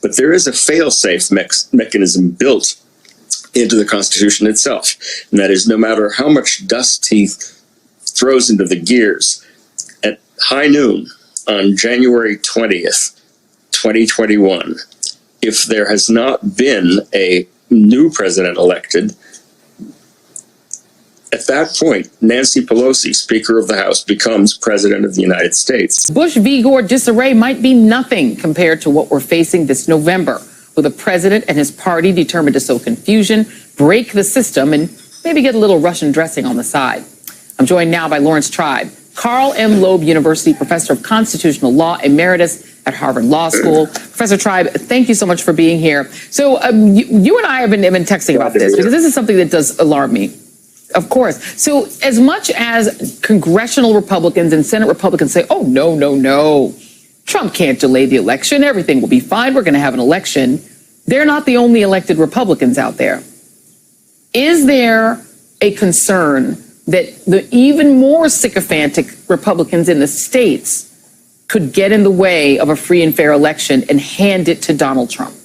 But there is a fail-safe mechanism built into the Constitution itself, and that is no matter how much dust he throws into the gears, at high noon on January 20th, 2021, if there has not been a new president elected, at that point, Nancy Pelosi, Speaker of the House, becomes President of the United States. Bush v. Gore disarray might be nothing compared to what we're facing this November, with a president and his party determined to sow confusion, break the system, and maybe get a little Russian dressing on the side. I'm joined now by Laurence Tribe, Carl M. Loeb University Professor of Constitutional Law Emeritus at Harvard Law School. Professor Tribe, thank you so much for being here. So you and I have been texting about this because this is something that does alarm me. Of course. So as much as congressional Republicans and Senate Republicans say, oh, no, Trump can't delay the election, everything will be fine, we're going to have an election, they're not the only elected Republicans out there. Is there a concern that the even more sycophantic Republicans in the states could get in the way of a free and fair election and hand it to Donald Trump?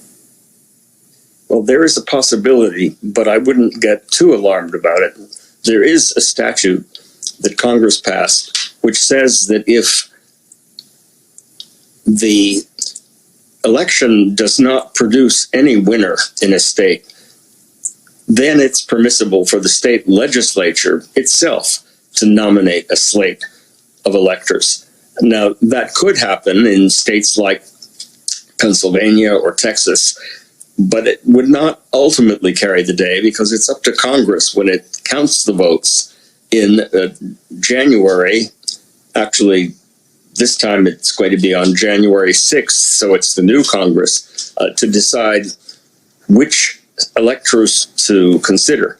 Well, there is a possibility, but I wouldn't get too alarmed about it. There is a statute that Congress passed which says that if the election does not produce any winner in a state, then it's permissible for the state legislature itself to nominate a slate of electors. Now, that could happen in states like Pennsylvania or Texas, but it would not ultimately carry the day because it's up to Congress when it counts the votes in January. Actually, this time it's going to be on January 6th, so it's the new Congress to decide which electors to consider.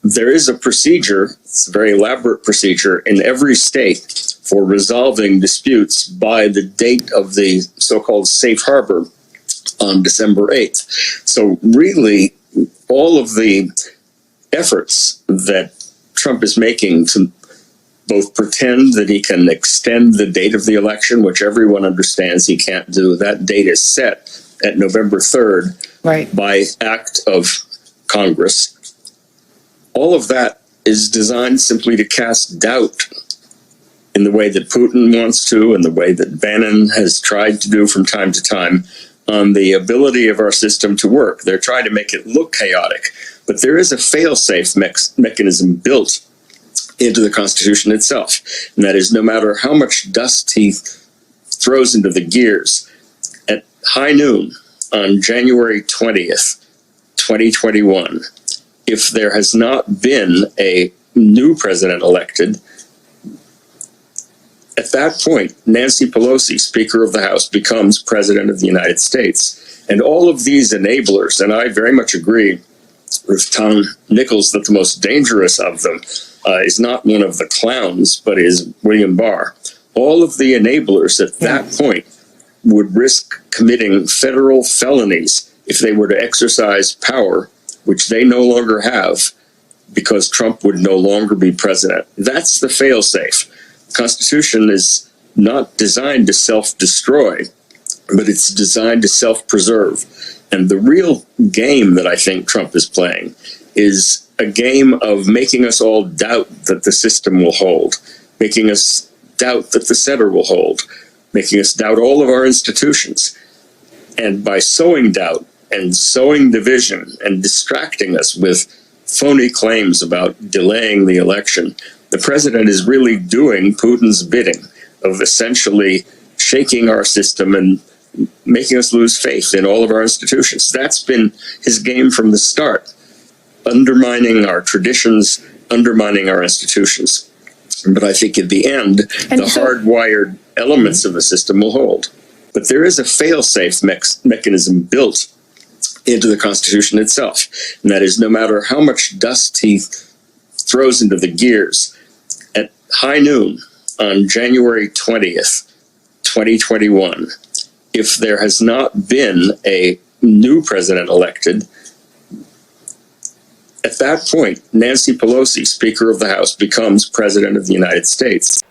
There is a procedure, it's a very elaborate procedure in every state for resolving disputes by the date of the so-called safe harbor on December 8th. So really, all of the efforts that Trump is making to both pretend that he can extend the date of the election, which everyone understands he can't do, that date is set at November 3rd by act of Congress. All of that is designed simply to cast doubt in the way that Putin wants to, and the way that Bannon has tried to do from time to time, on the ability of our system to work. They're trying to make it look chaotic, but there is a fail-safe mechanism built into the Constitution itself, and that is no matter how much dust he throws into the gears, at high noon on January 20th, 2021, if there has not been a new president elected, at that point, Nancy Pelosi, Speaker of the House, becomes President of the United States. And all of these enablers, and I very much agree with Tom Nichols that the most dangerous of them is not one of the clowns, but is William Barr. All of the enablers at that point would risk committing federal felonies if they were to exercise power, which they no longer have, because Trump would no longer be president. That's the fail-safe. The Constitution is not designed to self-destroy, but it's designed to self-preserve. And the real game that I think Trump is playing is a game of making us all doubt that the system will hold, making us doubt that the center will hold, making us doubt all of our institutions. And by sowing doubt and sowing division and distracting us with phony claims about delaying the election, the president is really doing Putin's bidding of essentially shaking our system and making us lose faith in all of our institutions. That's been his game from the start, undermining our traditions, undermining our institutions. But I think at the end, the hardwired elements of the system will hold. But there is a fail-safe mechanism built into the Constitution itself, and that is no matter how much dust he throws into the gears, at high noon on January 20th, 2021, if there has not been a new president elected, at that point, Nancy Pelosi, Speaker of the House, becomes President of the United States.